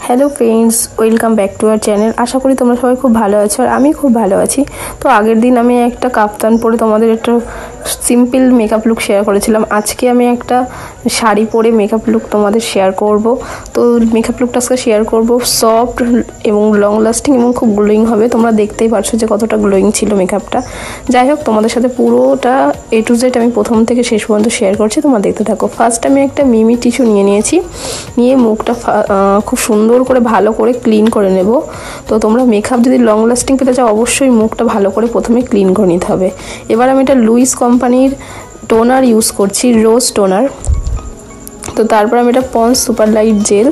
Hello friends welcome back to our channel. आशा करी तुम्हारा सबाई खूब भालो आछो और आमी खूब भालो आछि। तो आगेर दिन आमी एकटा काफ्तान परे तोमादेर एकटा सिम्पल मेकअप लुक शेयर करेছিলাম। आजके आमी एकटा शाड़ी परे मेकअप लुक तोमादेर शेयर करब। तो मेकअप लुकटा आजके शेयर करब सफ्ट एवं लंग लास्टिंग एवं खूब ग्लोइंग होबे। तोमरा देखतेই পারছো যে কতটা গ্লোইং ছিল মেকআপটা। যাই হোক তোমাদের সাথে পুরোটা এ টু জেড আমি প্রথম থেকে শেষ পর্যন্ত শেয়ার করছি, তোমরা দেখতে থাকো। ফার্স্ট আমি একটা মিমি টিস্যু নিয়েছি, নিয়ে মুখটা খুব সুন্দর করে ভালো করে ক্লিন করে নেব। তো তোমরা মেকআপ যদি লং লাস্টিং পেতে চাও অবশ্যই মুখটা ভালো করে প্রথমে ক্লিন করে নিতে হবে। এবার আমি এটা লুইস কোম্পানির টোনার ইউজ করছি, রোজ টোনার। তো তারপর আমি এটা পন্স সুপার লাইট জেল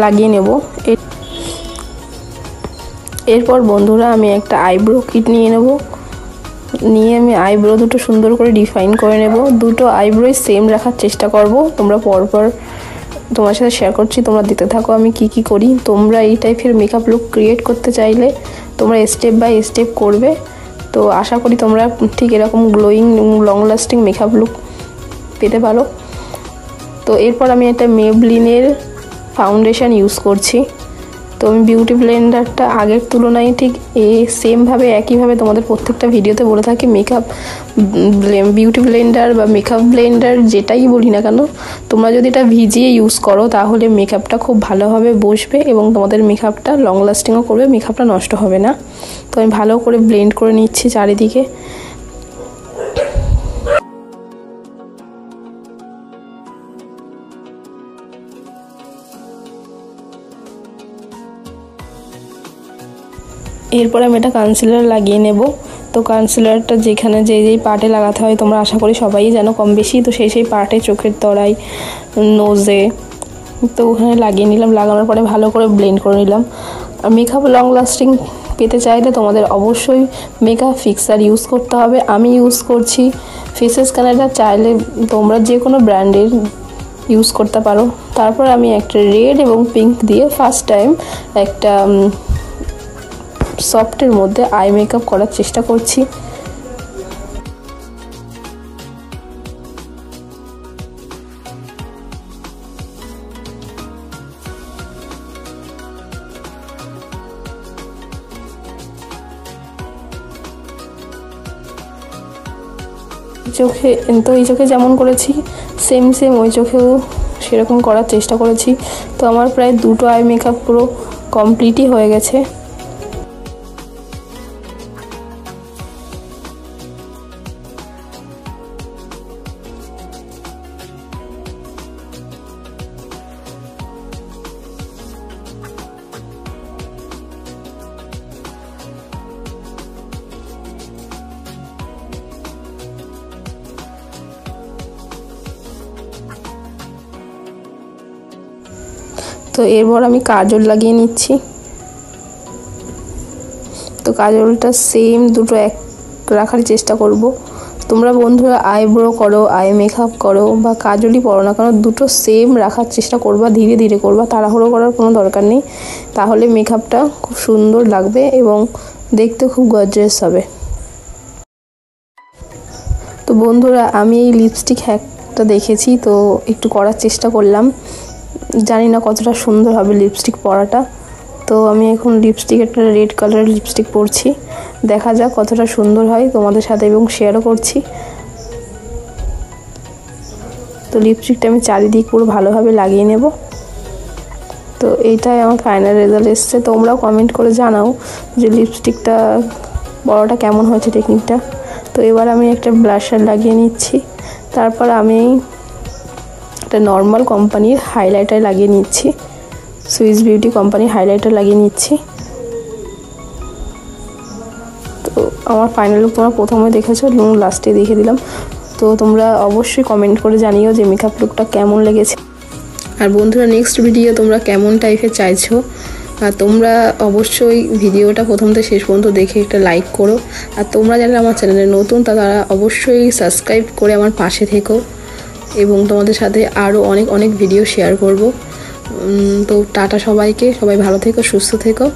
লাগিয়ে নেব। এরপর বন্ধুরা আমি একটা আইব্রো কিট নিয়ে নেব, নিয়ে আমি আইব্রো দুটো সুন্দর করে ডিফাইন করে নেব। দুটো আইব্রোই সেম রাখার চেষ্টা করব। তোমরা পরপর তোমার সাথে শেয়ার করছি, তোমরা দেখতে থাকো আমি কি করি। তোমরা এই টাইপের মেকআপ লুক ক্রিয়েট করতে চাইলে তোমরা স্টেপ বাই স্টেপ করবে। তো আশা করি তোমরা ঠিক এরকম glowing long lasting makeup look পেতে পারো। তো এরপর আমি একটা মেবলিনের ফাউন্ডেশন ইউজ করছি। তো আমি বিউটি ব্লেন্ডারটা আগের তুলনায় ঠিক সেমভাবে একইভাবে তোমাদের প্রত্যেকটা ভিডিওতে বলে থাকি, মেকআপ বিউটি ব্লেন্ডার বা মেকআপ ব্লেন্ডার যেটাই বলি না কেন, তোমরা যদি এটা ভিজিয়ে ইউজ করো তাহলে মেকআপটা খুব ভালোভাবে বসবে এবং তোমাদের মেকআপটা লং লাস্টিংও করবে, মেকআপটা নষ্ট হবে না। তো আমি ভালো করে ব্লেন্ড করে নিচ্ছি চারিদিকে। এরপর আমি এটা কনসিলার লাগিয়ে নেব। তো কনসিলারটা যেখানে যেই পার্টে লাগাতে হয় তোমরা আশা করি সবাই জানো কম বেশি। তো সেই পার্টে চোখের তলায়, নোজে, তো ওখানে লাগিয়ে নিলাম। লাগানোর পরে ভালো করে ব্লেন্ড করে নিলাম। আর মেকআপ লং লাস্টিং পেতে চাইলে তোমাদের অবশ্যই মেকআপ ফিক্সার ইউজ করতে হবে। আমি ইউজ করছি ফেসেস কানাডা, চাইলে তোমরা যে কোনো ব্র্যান্ডের ইউজ করতে পারো। তারপর আমি একটা রেড এবং পিঙ্ক দিয়ে ফার্স্ট টাইম একটা সফটের মধ্যে আই মেকআপ করার চেষ্টা করছি। চোখে তো এই চোখে যেমন করেছি সেম ওই চোখেও সেরকম করার চেষ্টা করেছি। তো আমার প্রায় দুটো আই মেকআপ পুরো কমপ্লিটই হয়ে গেছে। তো এরপর আমি কাজল লাগিয়ে নিচ্ছি। তো কাজলটা সেম দুটো এক রাখার চেষ্টা করব। তোমরা বন্ধুরা আইব্রো করো, আই মেকআপ করো বা কাজলই পরো না কেন, দুটো সেম রাখার চেষ্টা করবা, ধীরে ধীরে করবা, তাড়াহুড়ো করার কোনো দরকার নেই। তাহলে মেকআপটা খুব সুন্দর লাগবে এবং দেখতে খুব গর্জিয়াস হবে। তো বন্ধুরা আমি এই লিপস্টিক হ্যাকটা দেখেছি, তো একটু করার চেষ্টা করলাম। জানি না কতটা সুন্দর হবে লিপস্টিক পরাটা। তো আমি এখন লিপস্টিক একটা রেড কালারের লিপস্টিক পরছি, দেখা যাক কতটা সুন্দর হয় তোমাদের সাথে এবং শেয়ারও করছি। তো লিপস্টিকটা আমি চারিদিক পুরো ভালোভাবে লাগিয়ে নেব। তো এইটাই আমার ফাইনাল রেজাল্ট এসছে। তোমরাও কমেন্ট করে জানাও যে লিপস্টিকটা পরাটা কেমন হয়েছে, টেকনিকটা। তো এবার আমি একটা ব্লাশার লাগিয়ে নিচ্ছি। তারপর আমি একটা নর্মাল কোম্পানির হাইলাইটার লাগিয়ে নিচ্ছি, সুইস বিউটি কোম্পানির হাইলাইটার লাগিয়ে নিচ্ছি। তো আমার ফাইনাল লুক তোমরা প্রথমে দেখেছো এবং লাস্টে দেখে দিলাম। তো তোমরা অবশ্যই কমেন্ট করে জানিও যে মেকআপ লুকটা কেমন লেগেছে। আর বন্ধুরা নেক্সট ভিডিও তোমরা কেমন টাইপের চাইছো, আর তোমরা অবশ্যই ভিডিওটা প্রথম থেকে শেষ পর্যন্ত দেখে একটা লাইক করো। আর তোমরা যারা আমার চ্যানেলে নতুন তারা অবশ্যই সাবস্ক্রাইব করে আমার পাশে থেকো এবং তোমাদের সাথে আরও অনেক ভিডিও শেয়ার করব। তো টাটা সবাইকে, সবাই ভালো থেকো, সুস্থ থেকো।